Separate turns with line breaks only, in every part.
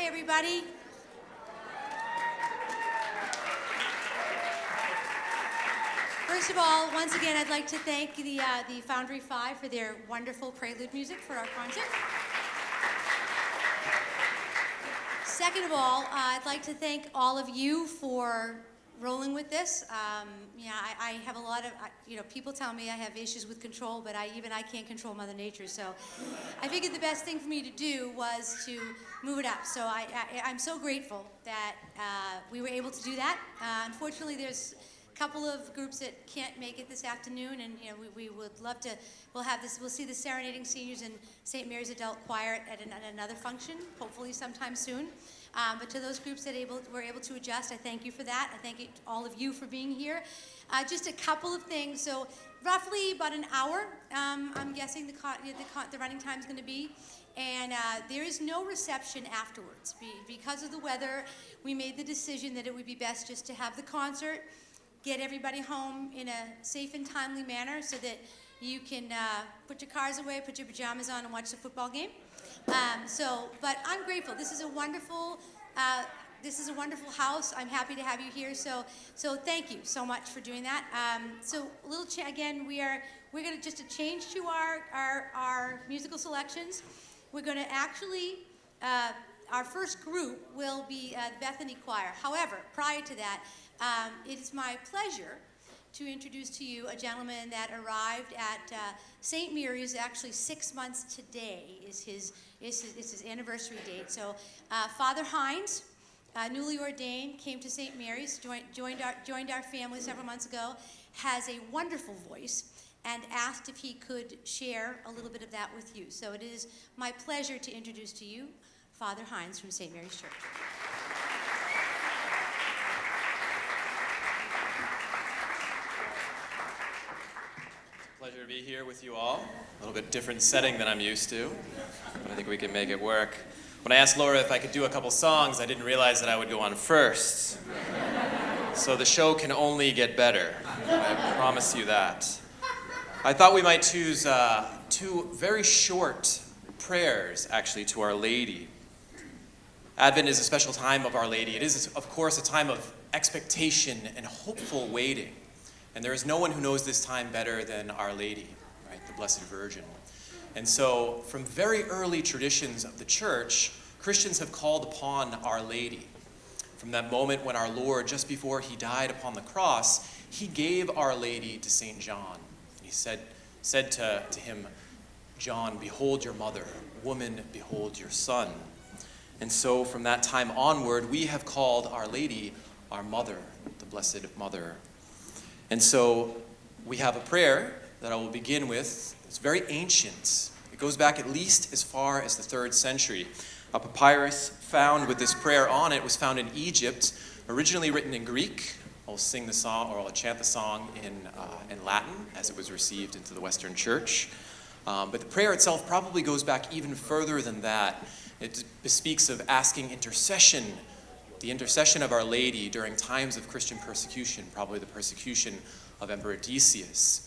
Hi, everybody. First of all, once again, I'd like to thank the Foundry Five for their wonderful prelude music for our concert. Second of all, I'd like to thank all of you for rolling with this. I have a lot of, people tell me I have issues with control, but I can't control Mother Nature. So I figured the best thing for me to do was to move it up. So I'm so grateful that we were able to do that. Unfortunately, there's a couple of groups that can't make it this afternoon, and we would love to. We'll see the Serenading Seniors and St. Mary's Adult Choir at another function, hopefully sometime soon. But to those groups that were able to adjust, I thank you for that. I thank all of you for being here. Just a couple of things. So roughly about an hour, I'm guessing the running time is going to be. And there is no reception afterwards. Because of the weather, we made the decision that it would be best just to have the concert, get everybody home in a safe and timely manner so that you can put your cars away, put your pajamas on, and watch the football game. But I'm grateful. This is a wonderful house. I'm happy to have you here. So thank you so much for doing that. So a little again, we're going to just a change to our musical selections. We're going to actually our first group will be the Bethany Choir. However, prior to that, it is my pleasure to introduce to you a gentleman that arrived at St. Mary's. Actually 6 months today is his anniversary date. So Father Hines, newly ordained, came to St. Mary's, joined our family several months ago, has a wonderful voice, and asked if he could share a little bit of that with you. So it is my pleasure to introduce to you Father Hines from St. Mary's Church.
Pleasure to be here with you all. A little bit different setting than I'm used to, but I think we can make it work. When I asked Laura if I could do a couple songs, I didn't realize that I would go on first. So the show can only get better. I promise you that. I thought we might choose two very short prayers, actually, to Our Lady. Advent is a special time of Our Lady. It is, of course, a time of expectation and hopeful waiting. And there is no one who knows this time better than Our Lady, right, the Blessed Virgin. And so, from very early traditions of the Church, Christians have called upon Our Lady. From that moment when our Lord, just before he died upon the cross, he gave Our Lady to St. John. And he said to him, "John, behold your mother. Woman, behold your son." And so, from that time onward, we have called Our Lady our Mother, the Blessed Mother. And so we have a prayer that I will begin with. It's very ancient. It goes back at least as far as the 3rd century. A papyrus found with this prayer on it was found in Egypt, originally written in Greek. I'll sing the song, or I'll chant the song in Latin as it was received into the Western Church. But the prayer itself probably goes back even further than that. It speaks of asking intercession, the intercession of Our Lady during times of Christian persecution, probably the persecution of Emperor Decius.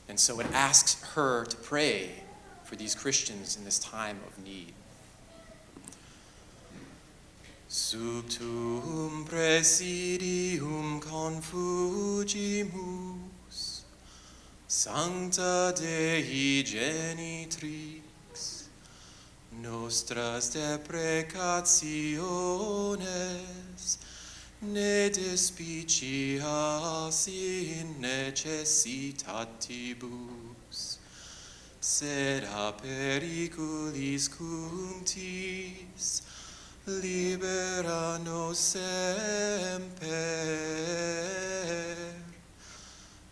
And so it asks her to pray for these Christians in this time of need. Sub tuum presidium confugimus, Sancta Dei Genitrix, nostras deprecationes, ne despicias in necessitatibus, sed a periculis cunctis, libera nos semper,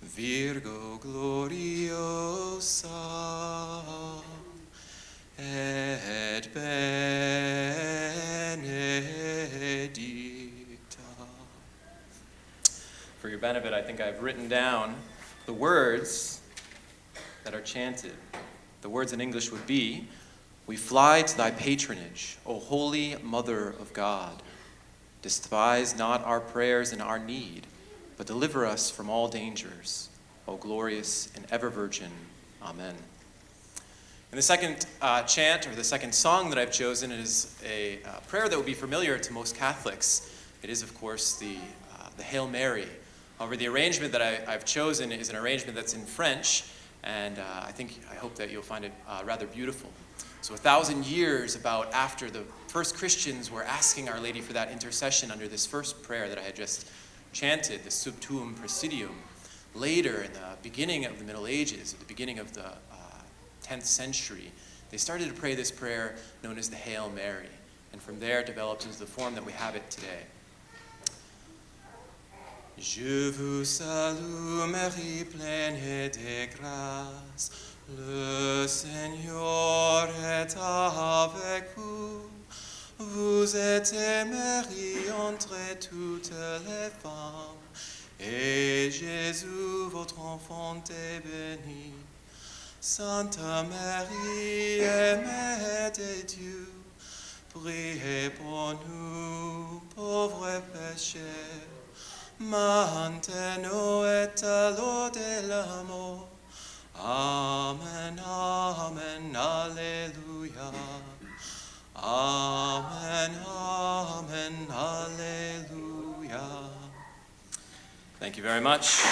Virgo gloriosa et benedicta. For your benefit, I think I've written down the words that are chanted. The words in English would be, "We fly to thy patronage, O Holy Mother of God. Despise not our prayers and our need, but deliver us from all dangers, O glorious and ever Virgin. Amen." And the second chant, or the second song that I've chosen, is a prayer that will be familiar to most Catholics. It is, of course, the Hail Mary. However, the arrangement that I've chosen is an arrangement that's in French, and I hope that you'll find it rather beautiful. So 1,000 years about after the first Christians were asking Our Lady for that intercession under this first prayer that I had just chanted, the Sub Tuum Presidium. Later, in the beginning of the Middle Ages, at the beginning of the 10th century, they started to pray this prayer known as the Hail Mary, and from there it developed into the form that we have it today. Je vous salue, Marie pleine de grâce, le Seigneur est avec vous. Vous êtes Marie entre toutes les femmes, et Jésus, votre enfant, est béni. Sainte Marie, Mère de Dieu, priez pour nous, pauvres pécheurs, maintenant et à l'heure de la mort. Amen, amen, alleluia. Amen, amen, alleluia. Thank you very much.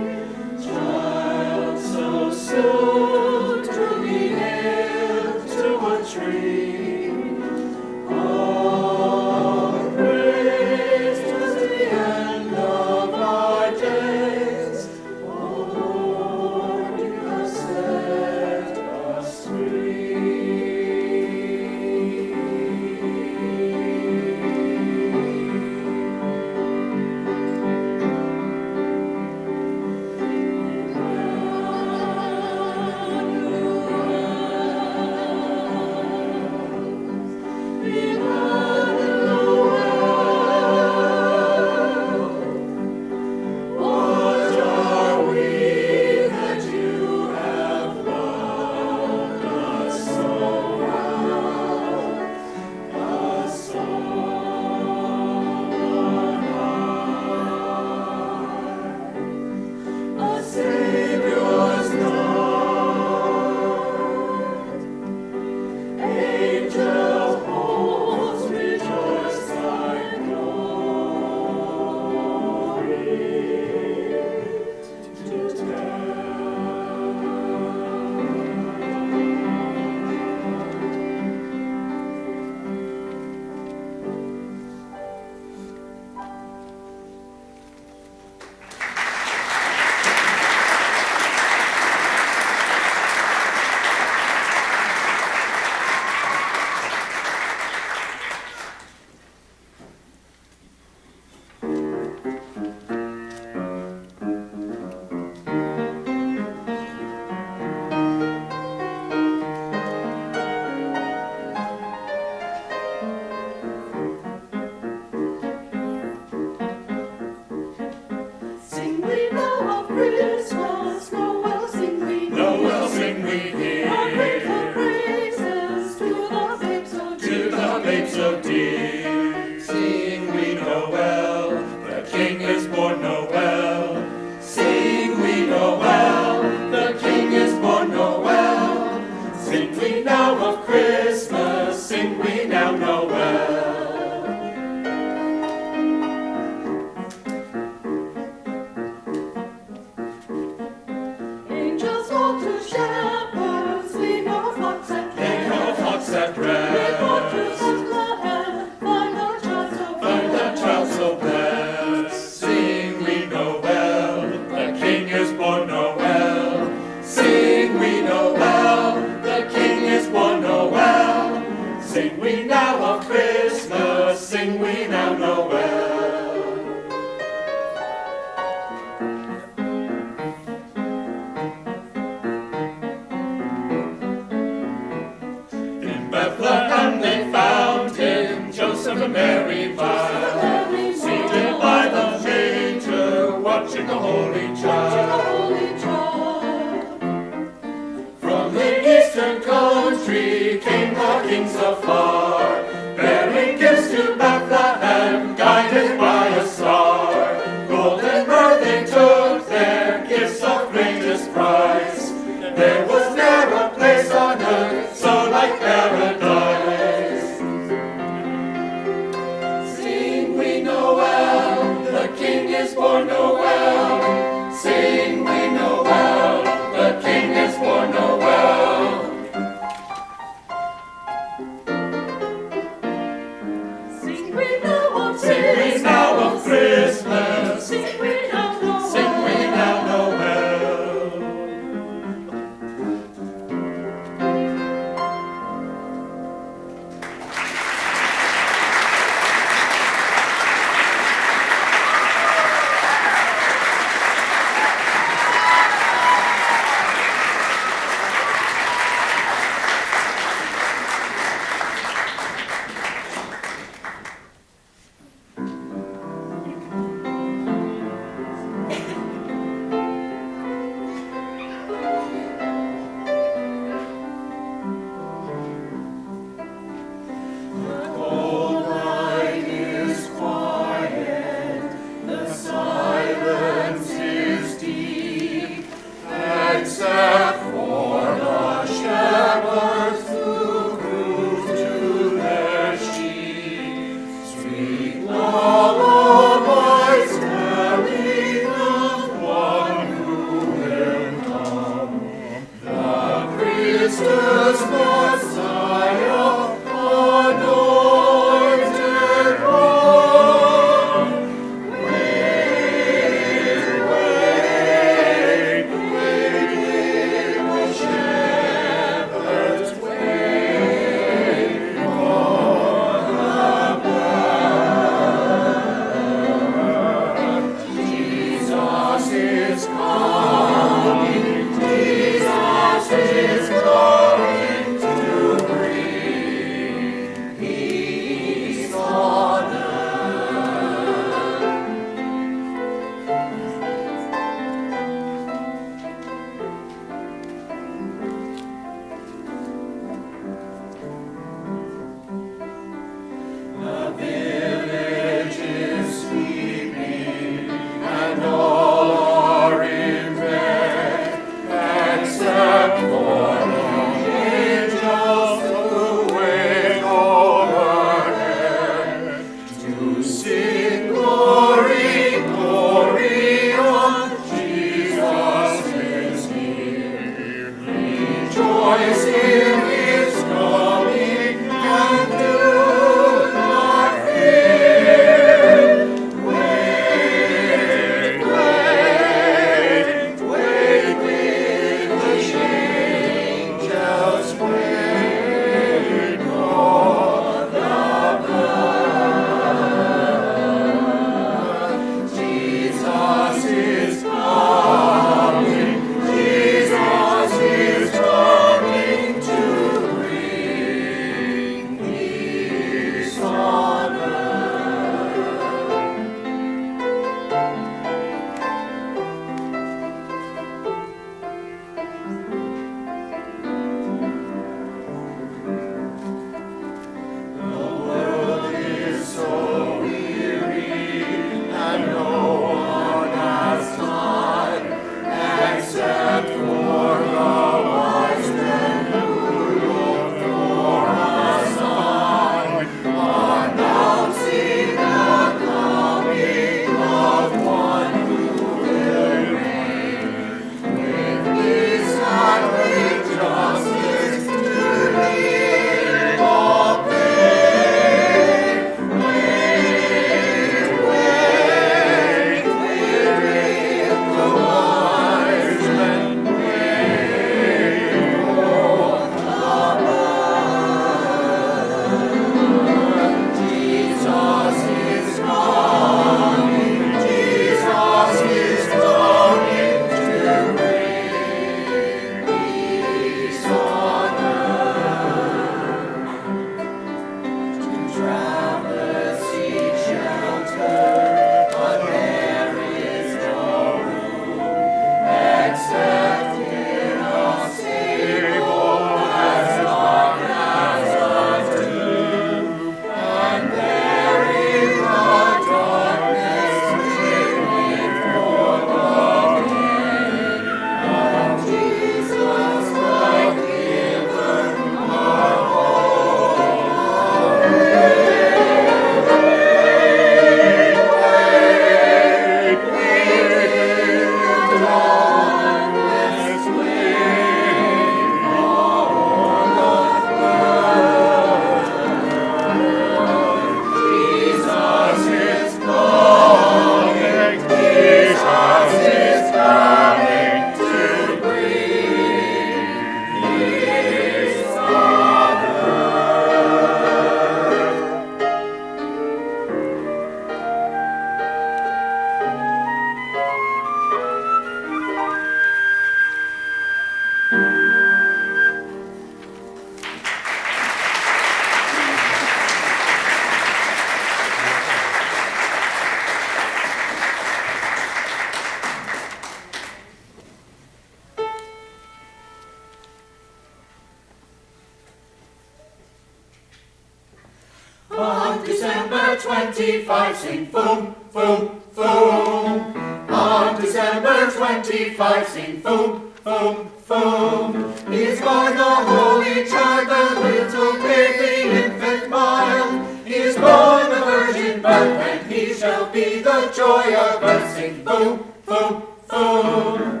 On December 25, sing boom, boom, boom. On December 25, sing boom, boom, boom. Is born the Holy Child, the little baby infant mild. He is born a virgin birth, and he shall be the joy of earth. Sing boom, boom, boom.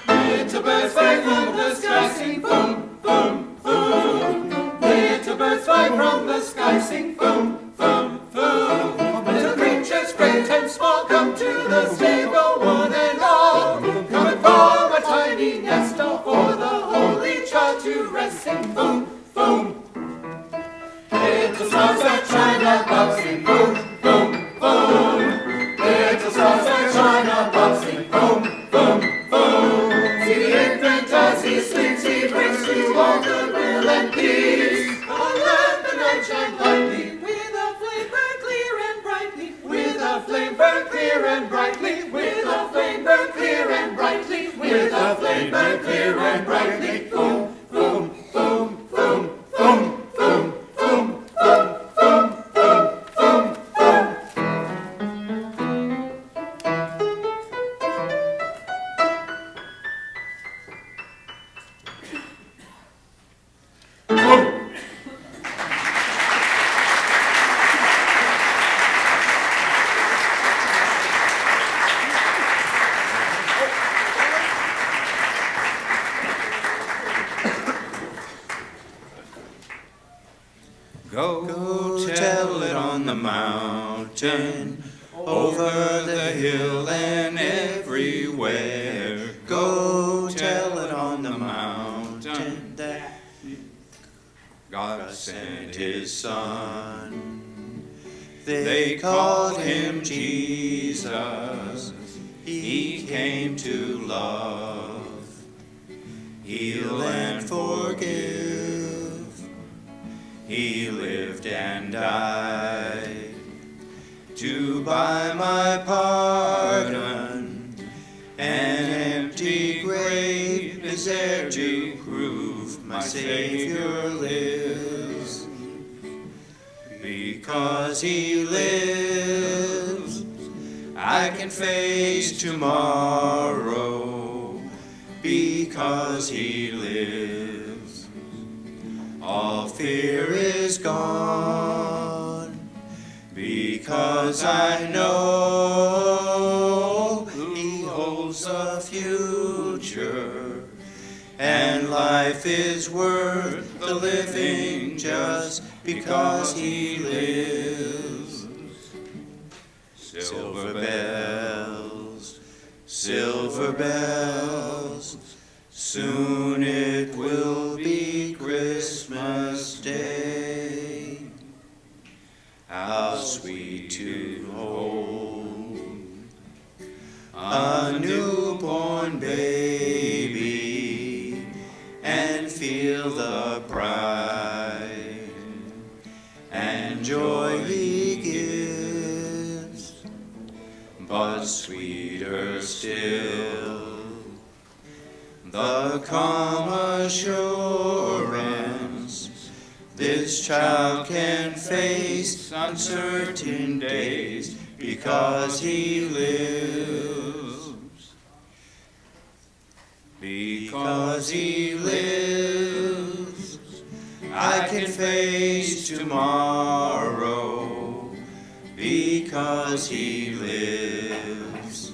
Little birds fly from the sky, sing boom, boom, boom. Little birds fly from the sky, sing boom, boom, boom. Little creatures great and small come to the stable, one and all. Coming from a tiny nest, all for the Holy Child to rest, sing boom, boom. Little stars that shine above, sing boom, boom, boom. Little stars that shine above, sing boom, boom, boom. See the infant as he sleeps, he brings to all goodwill and peace. On let the night shine lightly, with a flame burn clear and brightly, with a flame burn clear and brightly, with a flame burn clear and brightly, with a flame burn clear and brightly. Boom, boom, boom, boom, boom, boom, boom, boom, boom, boom, boom, boom.
Go tell it on the mountain, over the hill and everywhere. Go tell it on the mountain that God sent his Son. They called him Jesus. He came to love, heal and forgive. He lived and died to buy my pardon. An empty grave is there to prove my Savior lives. Because he lives, I can face tomorrow. Because he lives, all fear is gone. Because I know he holds the future, and life is worth the living just because he lives. Silver bells, silver bells, soon it will be Christmas Day. How sweet to hold a newborn baby and feel the pride and joy he gives. But sweeter still, the calm assurance this child can face uncertain days because he lives. Because he lives, I can face tomorrow. Because he lives,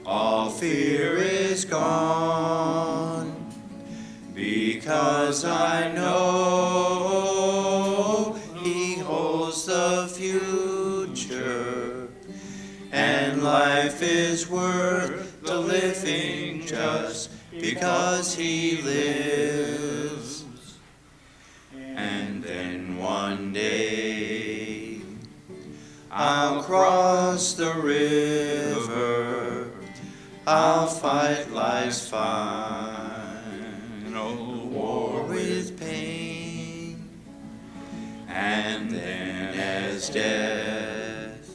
all fear is gone. Because I know he holds the future, and life is worth the living just because he lives. And then one day I'll cross the river, I'll fight life's final war with pain. death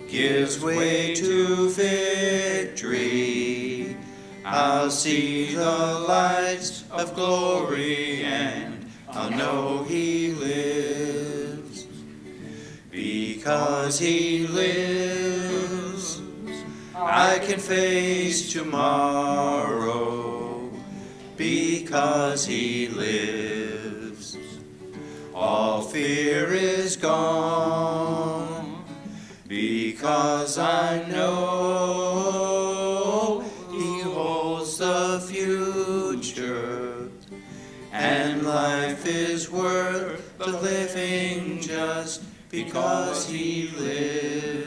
gives way to victory, I'll see the lights of glory and I'll know he lives. Because he lives, I can face tomorrow. Because he lives, all fear is gone. Because I know he holds the future, and life is worth the living just because he lives.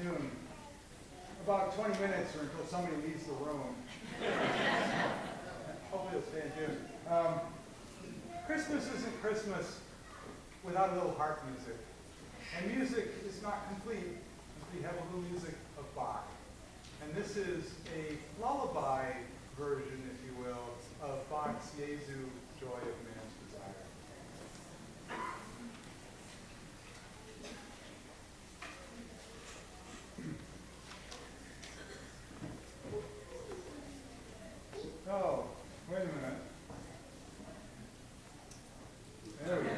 tune. About 20 minutes or until somebody leaves the room. Hopefully it'll stay in tune. Christmas isn't Christmas without a little harp music. And music is not complete until you have a little music of Bach. And this is a lullaby version, if you will, of Bach's Jesu, Joy of Man's Desire. Oh, wait a minute. There we go.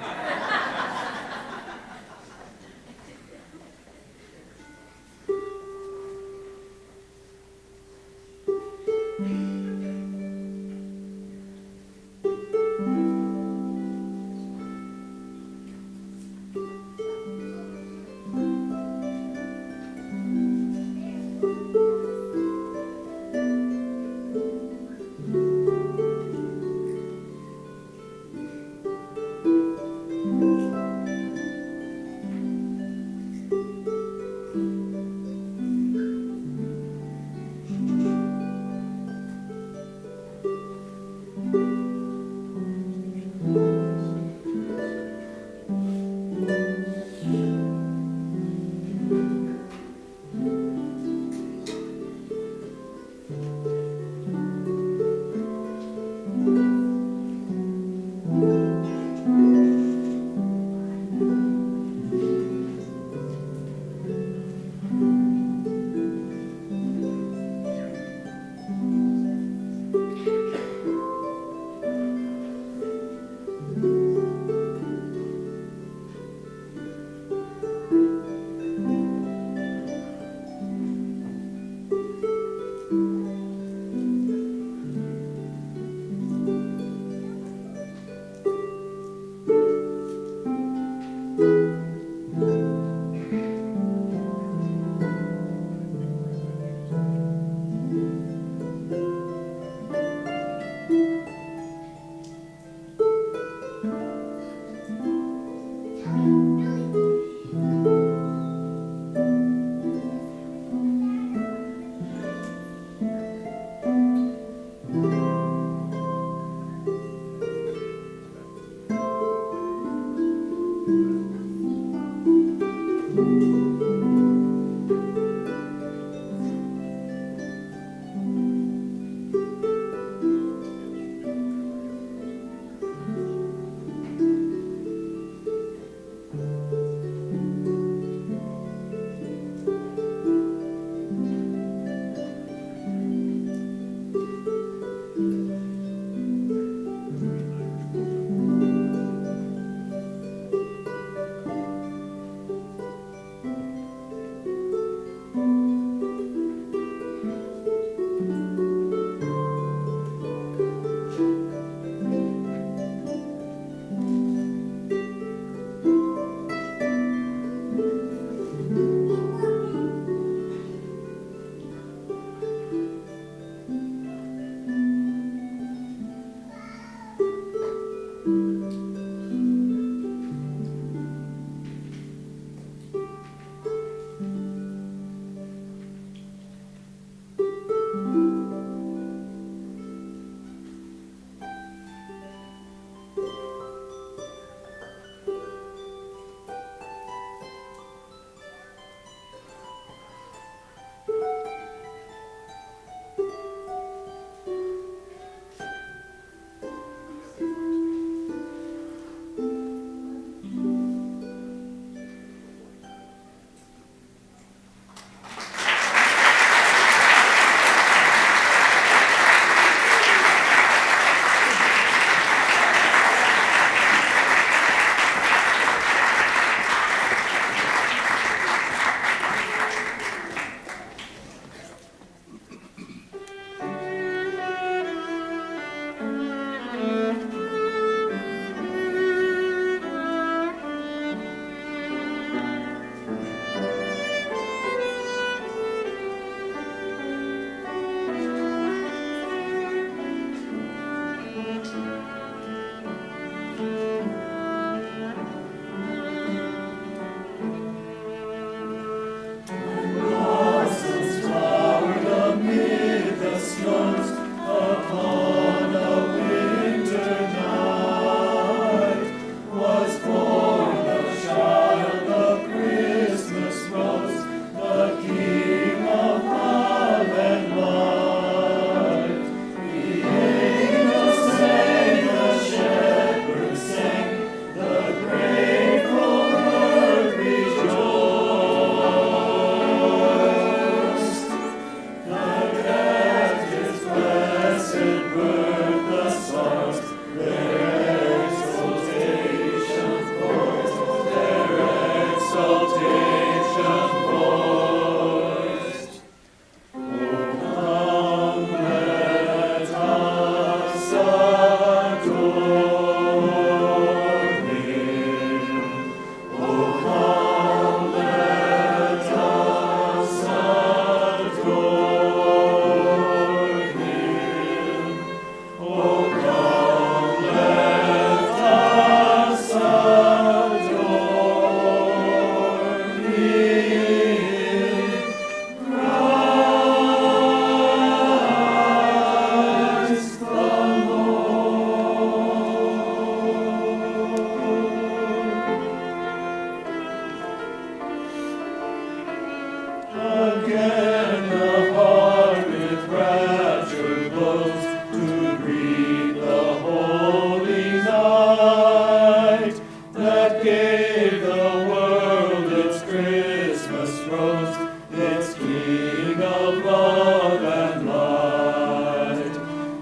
Again the heart with rapture glows to greet the holy night that gave the world its Christmas rose, its King of love and light.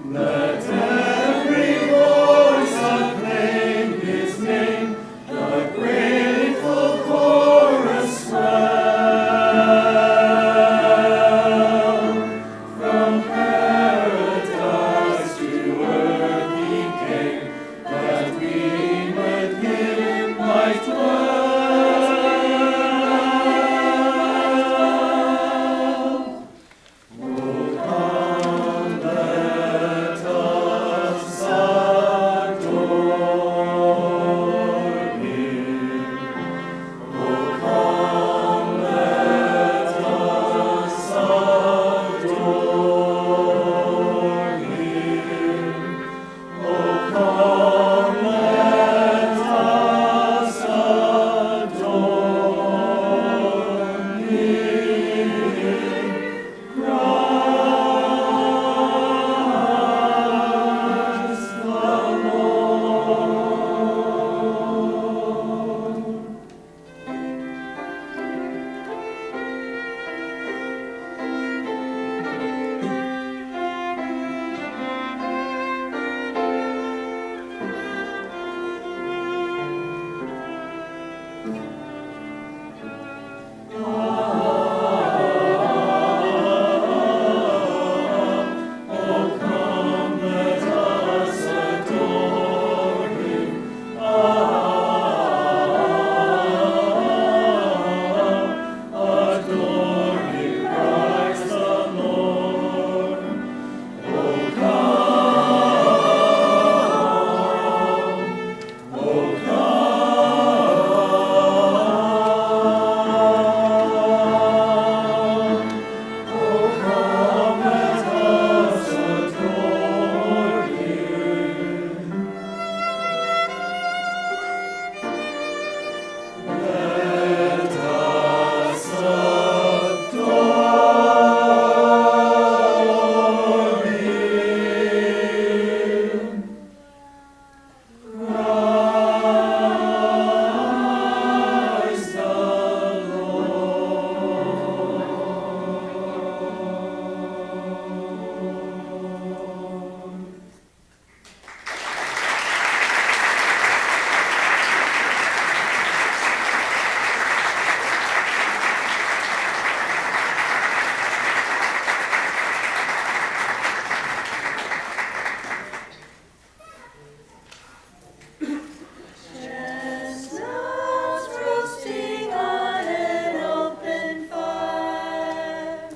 Let every voice acclaim his name, the grateful chorus swell. From paradise to earth he came, that we with him might dwell. Oh, come, let us adore him. Oh, come, let us adore him. Oh, come, let us adore him. Christ the Lord. Oh, come, let us adore him. Adore him, Christ the Lord. Oh, come. Oh, come. Oh, come, let us adore him. Let us adore him. Christ the Lord.
Chestnuts roasting on an open fire,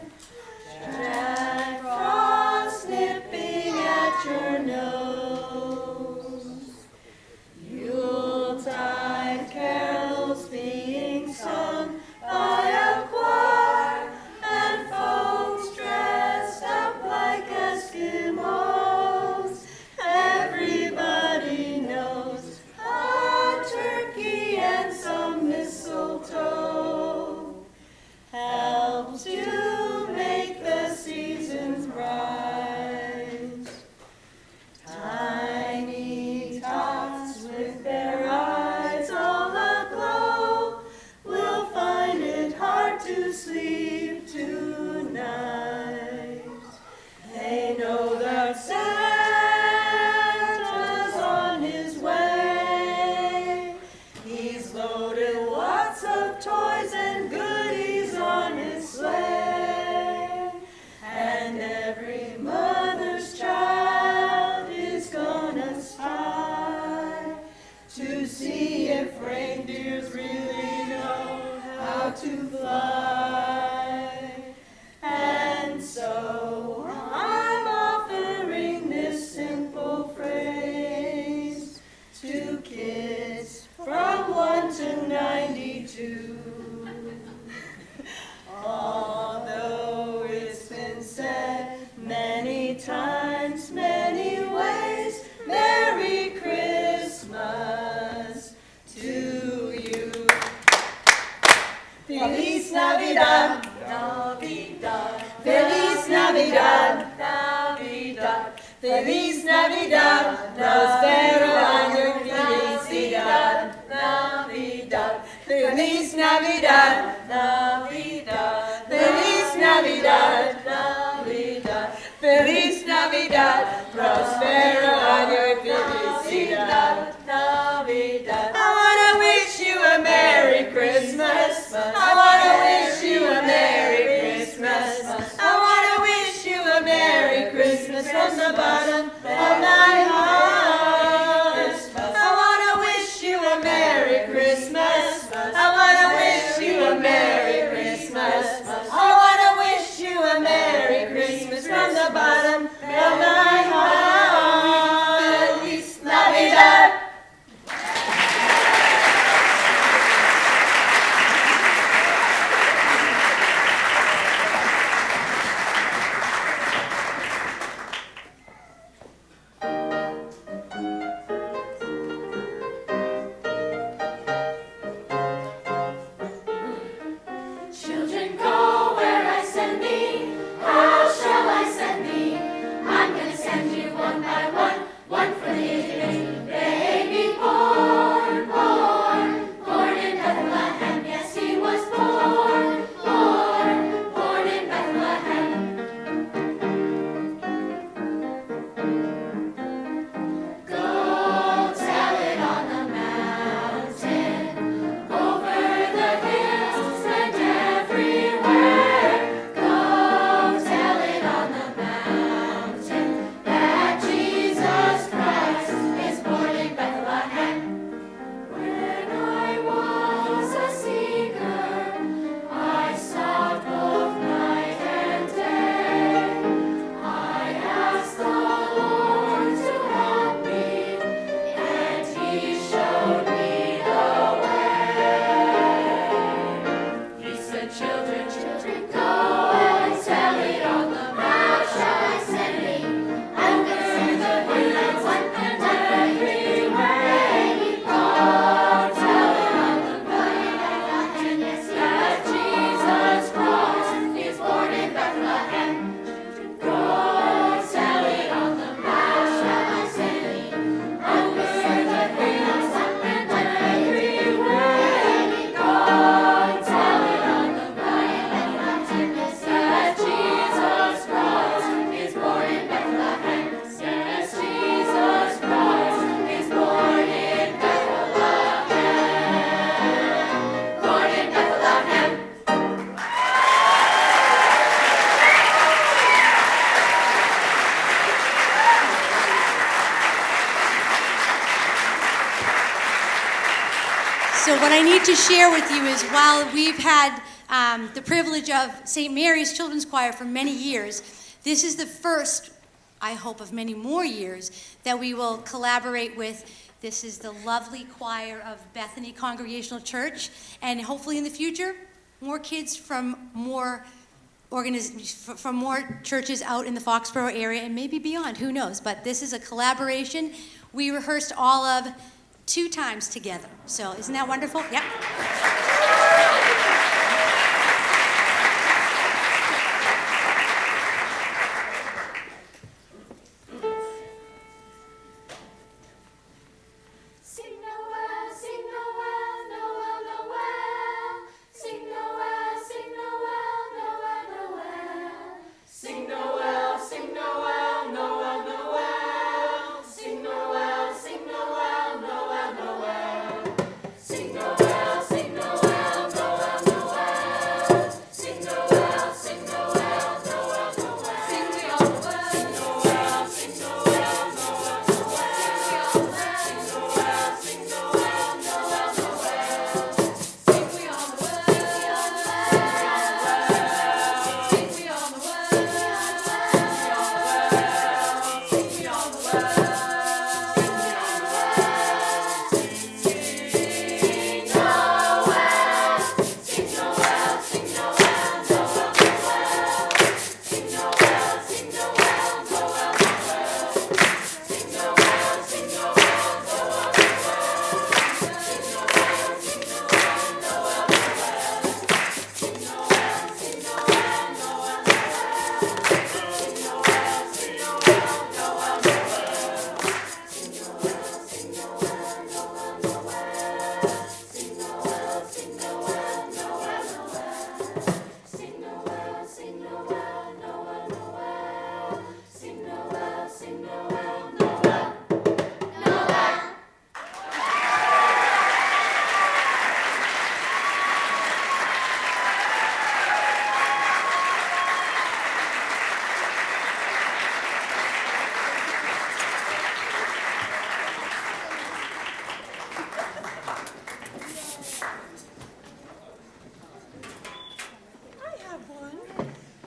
Jack Frost nipping at your nose, Yuletide carols being sung by a choir, and folks dressed up like Eskimos. Everybody knows a turkey and some mistletoe helps to make the seasons bright. Tiny tots with their eyes all aglow will find it hard to sleep tonight. They know that Santa's on his way. He's loaded lots of toys and goodies on his sleigh. And every mother's child is gonna spy to see if reindeers really know how to fly. Navidad, Prospero año y felicidad, Navidad, Feliz Navidad, Navidad, Feliz Navidad, Navidad, Feliz Navidad, Prospero año y felicidad, Navidad. I wanna wish you a Merry Christmas. I wanna wish you a Merry Christmas. I wanna wish you a Merry Christmas from the bottom of my heart. I wanna wish you a Merry Christmas. I wanna wish you a Merry Christmas. I wanna wish you a Merry Christmas from the bottom of my heart. Feliz Navidad.
Children, go where I send thee. How shall I send thee? I'm gonna send you one by one, one for the baby born, born in Bethlehem. Yes, he was born, born in Bethlehem. Go tell it on the mountain, over the hills and everywhere. Go tell it on the mountain that Jesus Christ is born in Bethlehem. When I was a seeker, I sought both night and day. I asked the Lord to help me, and He showed me the way. He said, children, children, go and tell it on the mount. Shall I send me over the hills and everywhere? Go tell it on the mountain, yes, that Jesus Christ is born in Bethlehem. Go tell it on the mount. Shall I send me over the hills and everywhere? Go tell it on the mountain, yes, that Jesus Christ is born in Bethlehem. Yes, Jesus Christ is born in Bethlehem. Born in Bethlehem.
So what I need to share with you is while we've had the privilege of St. Mary's Children's Choir for many years, this is the first, I hope, of many more years that we will collaborate with. This is the lovely choir of Bethany Congregational Church, and hopefully in the future, more kids from more from more churches out in the Foxborough area and maybe beyond, who knows. But this is a collaboration. We rehearsed all of 2 times together. So isn't that wonderful? Yep.
Sing Noel, sing Noel, Noel, Noel. Sing Noel, sing Noel, Noel, Noel. Sing Noel, sing Noel, Noel, Noel. Sing Noel, sing Noel, Noel, Noel. Sing Noel, sing Noel, Noel,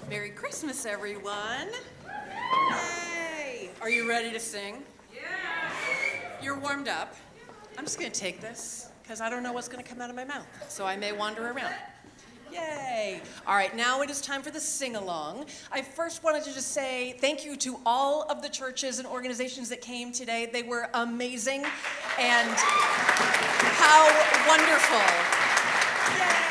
Merry Christmas, everyone. Yay! Are you ready to sing? Yeah! You're warmed up. I'm just going to take this because I don't know what's going to come out of my mouth, so I may wander around. Yay! All right, now it is time for the sing-along. I first wanted to just say thank you to all of the churches and organizations that came today. They were amazing, and how wonderful. Yay!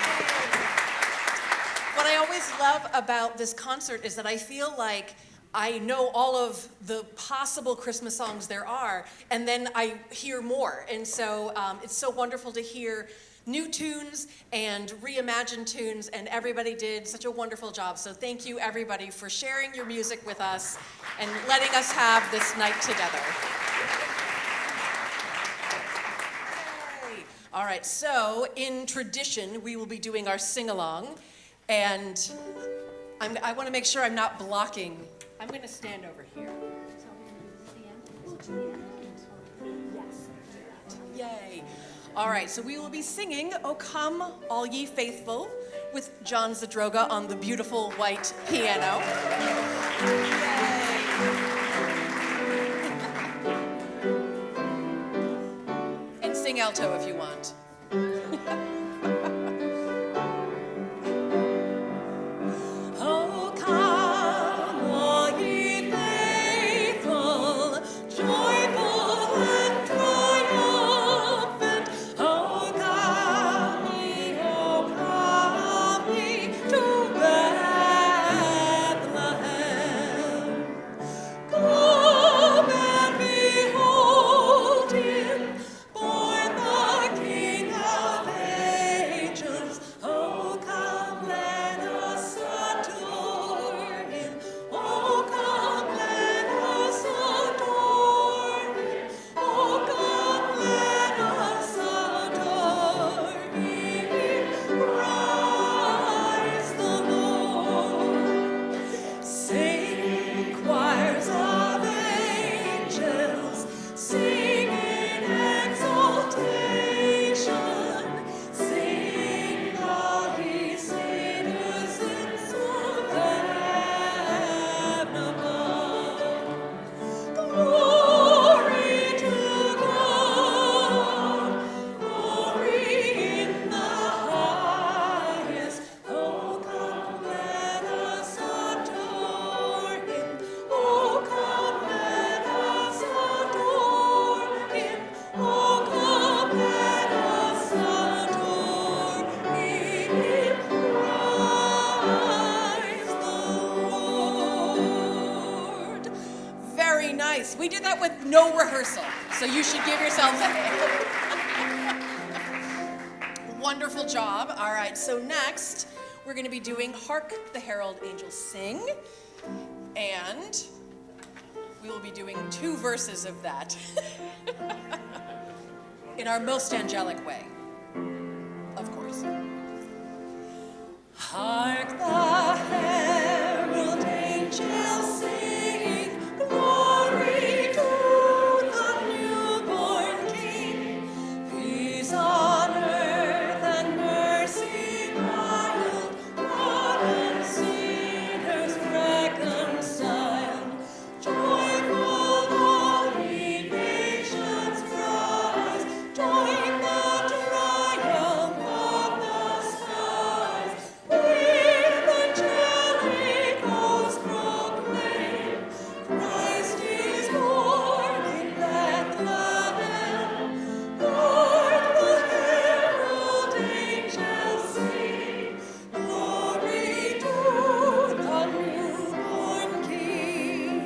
What I always love about this concert is that I feel like I know all of the possible Christmas songs there are, and then I hear more. And so it's so wonderful to hear new tunes and reimagined tunes, and everybody did such a wonderful job. So thank you, everybody, for sharing your music with us and letting us have this night together. Yay. All right, so in tradition, we will be doing our sing-along, and I want to make sure I'm not blocking. I'm going to stand over here. Yay. All right, so we will be singing "O Come, All Ye Faithful" with John Zadroga on the beautiful white piano. Yay. And sing alto if you want. We did that with no rehearsal, so you should give yourselves a hand. Wonderful job. All right, so next we're going to be doing "Hark the Herald Angels Sing," and we will be doing 2 verses of that in our most angelic way, of course. Hark the herald angels sing, glory to the newborn King, peace on earth and mercy mild, God and sinners reconciled. Joyful all ye nations rise, join the triumph of the skies. With angelic hosts proclaim, Christ is born in Bethlehem. Hark the herald angels sing, glory to the newborn King.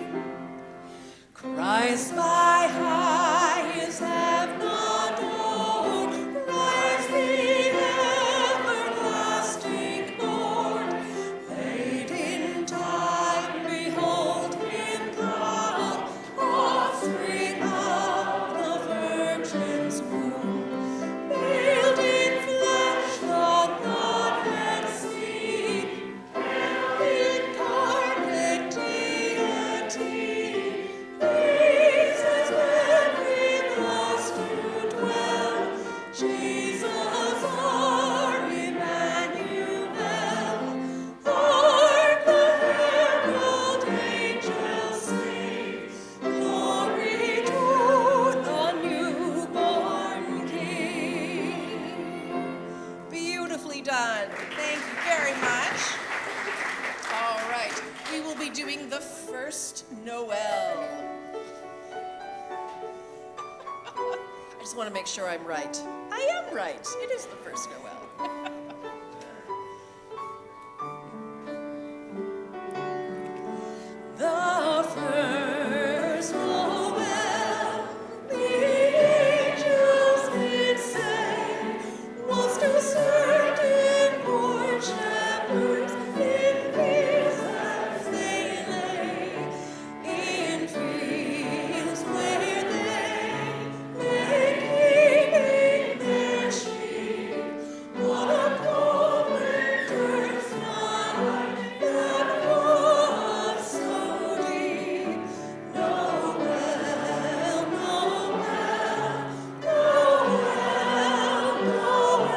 Christ by highest heaven adored, rise the everlasting Lord. Late in time, behold him come, offspring of the Virgin's womb. Veiled in flesh, the Godhead seen, incarnate deity, peace first Noel. I just want to make sure I'm right. I am right. It is the first Noel. The first Noel, the angels did say, was to certain poor shepherds in fields as they lay, in fields where they lay keeping their sheep. On a cold winter's night that was so deep. Noel, Noel, Noel, Noel.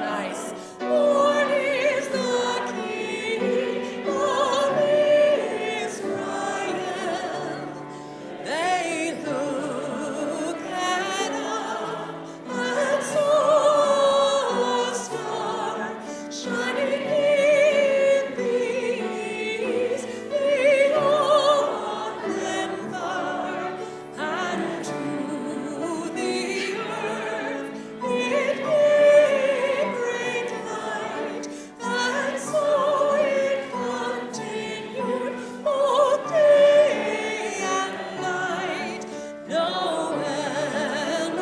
Nice. Born is the King of Israel. They looked up and saw a star shining in the east. Beyond them far, and to the earth it gave great light, and so it continued all day and night. Noel, Noel, Noel,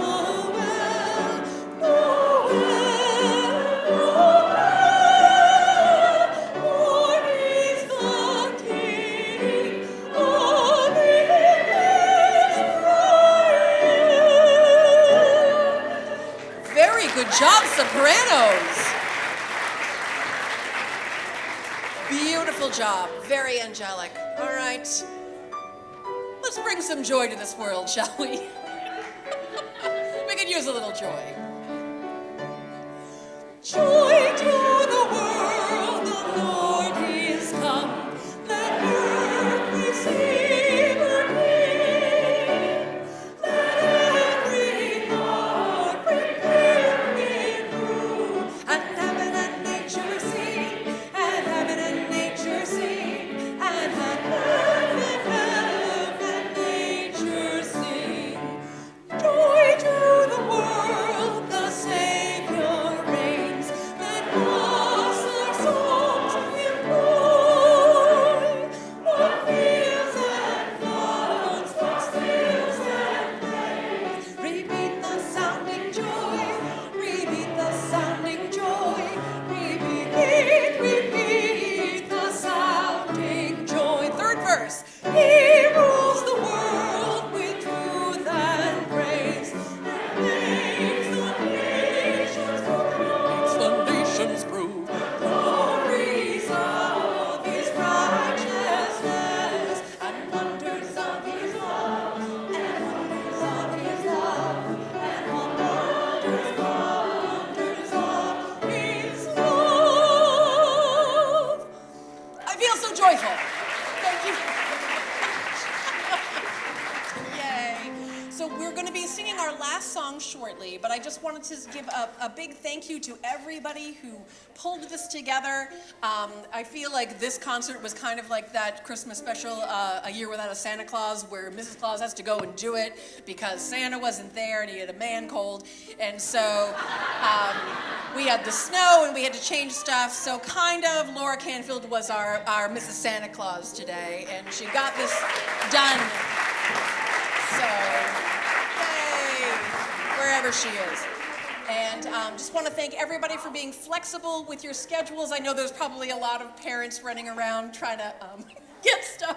Noel, born is the King of Israel. Very good job, sopranos. Beautiful job, very angelic. All right, let's bring some joy to this world, shall we? We could use a little joy. Joy to the world, the Lord is come. Let earth receive her King. Let every heart prepare anew, and heaven and nature sing, and heaven and nature sing, and heaven and nature sing. Joy to the world, the Savior reigns. Let awesome songs employ. What fields and floods, what hills and plains. Repeat the sounding joy, repeat the sounding joy. Repeat the sounding joy. Third verse. He rules the world with truth and praise, and makes the nations prove glories of his righteousness, and wonders of his love, and wonders of his love, and wonders of his love. I feel so joyful. Thank you. Yay. So we're going to be singing our last song shortly, but I just wanted to give a big thank you to everybody who pulled this together. I feel like this concert was kind of like that Christmas special, A Year Without a Santa Claus, where Mrs. Claus has to go and do it because Santa wasn't there and he had a man cold. And so we had the snow and we had to change stuff. So kind of Laura Canfield was our Mrs. Santa Claus today, and she got this done. So, yay, wherever she is. And just want to thank everybody for being flexible with your schedules. I know there's probably a lot of parents running around trying to get stuff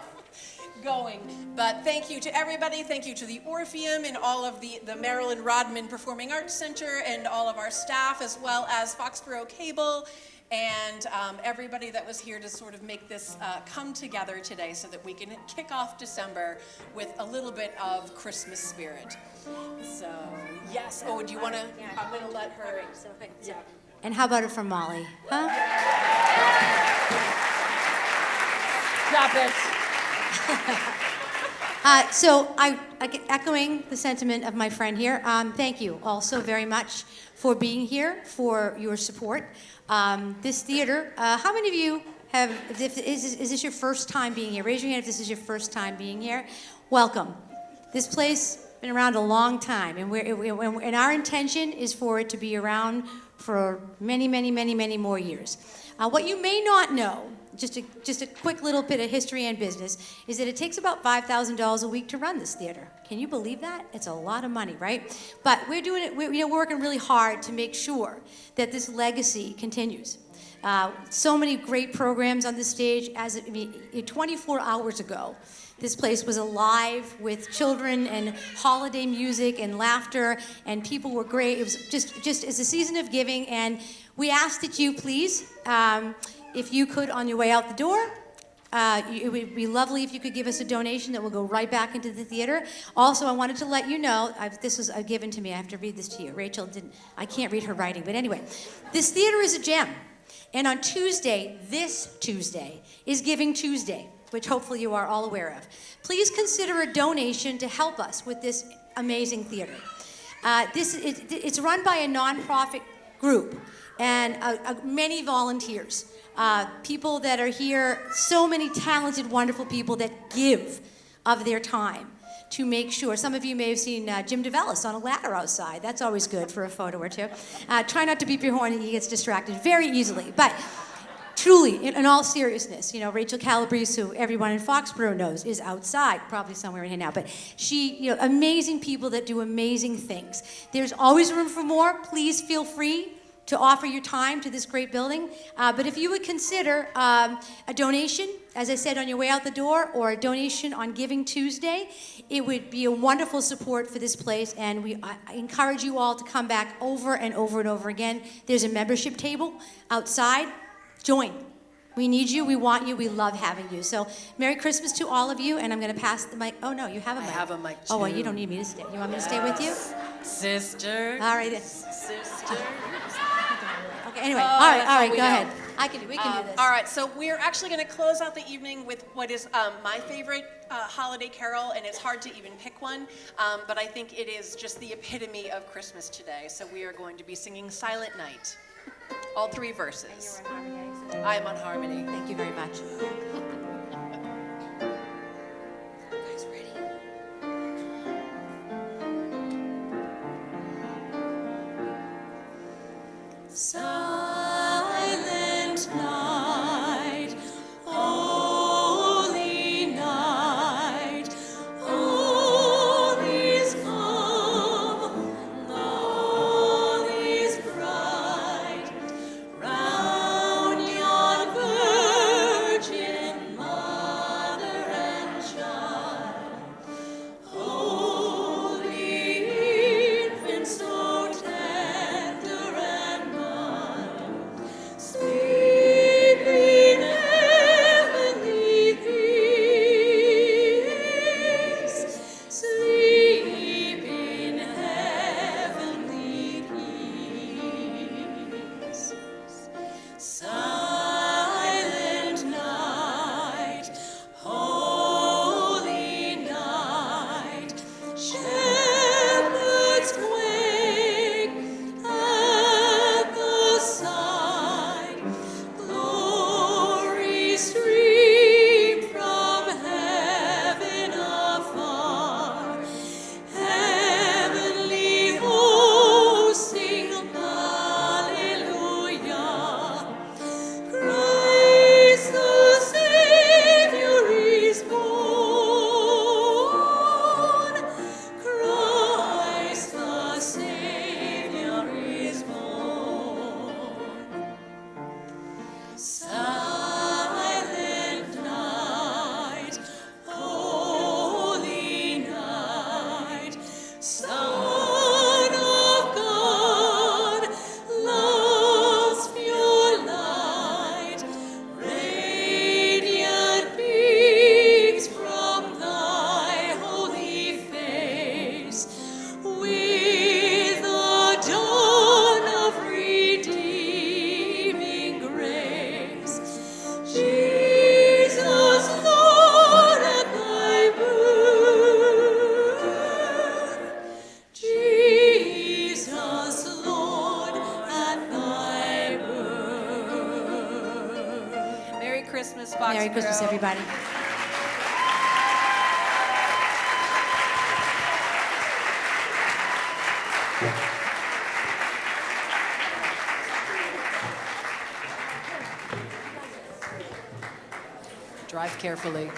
going. But thank you to everybody. Thank you to the Orpheum and all of the Marilyn Rodman Performing Arts Center and all of our staff, as well as Foxborough Cable and everybody that was here to sort of make this come together today so that we can kick off December with a little bit of Christmas spirit. So, yes. Oh, do you want to? I'm going to let her. Yeah.
And how about it from Molly? Huh?
Stop it.
So echoing the sentiment of my friend here, thank you also very much for being here, for your support. This theater, how many of you is this your first time being here? Raise your hand if this is your first time being here. Welcome. This place has been around a long time, and our intention is for it to be around for many, many, many, many more years. What you may not know, just a quick little bit of history and business, is that it takes about $5,000 a week to run this theater. Can you believe that? It's a lot of money, right? But we're doing it. We're working really hard to make sure that this legacy continues. So many great programs on the stage. 24 hours ago, this place was alive with children and holiday music and laughter, and people were great. It was just as a season of giving, and we ask that you please, if you could, on your way out the door, it would be lovely if you could give us a donation that will go right back into the theater. Also, I wanted to let you know, this was given to me. I have to read this to you. Rachel didn't. I can't read her writing, but anyway, this theater is a gem. And on Tuesday, this Tuesday, is Giving Tuesday, which hopefully you are all aware of. Please consider a donation to help us with this amazing theater. It's run by a nonprofit group and many volunteers. People that are here, so many talented, wonderful people that give of their time to make sure. Some of you may have seen Jim DeVellis on a ladder outside. That's always good for a photo or two. Try not to beep your horn, he gets distracted very easily. But truly, in all seriousness, Rachel Calabrese, who everyone in Foxborough knows, is outside, probably somewhere in here now. But she, amazing people that do amazing things. There's always room for more. Please feel free to offer your time to this great building. But if you would consider a donation, as I said, on your way out the door, or a donation on Giving Tuesday, it would be a wonderful support for this place, and I encourage you all to come back over and over and over again. There's a membership table outside. Join. We need you, we want you, we love having you. So Merry Christmas to all of you, and I'm going to pass the mic. Oh no, you have a mic.
I have a mic too.
Oh, well, you don't need me to stay. You want me to stay with you?
Sister.
All right.
Sister.
Okay, anyway,
Oh,
all right,
that's all we
go
know.
ahead. We can do this.
All right, so we're actually going to close out the evening with what is my favorite holiday carol, and it's hard to even pick one, but I think it is just the epitome of Christmas today. So we are going to be singing Silent Night, all three verses.
And you're on harmony, I
I am on harmony.
Thank you very much. Guys, ready? Silent night, holy night, all is calm, all is bright, round yon virgin
Christmas, Foxborough.
Merry Christmas, everybody.
Drive carefully.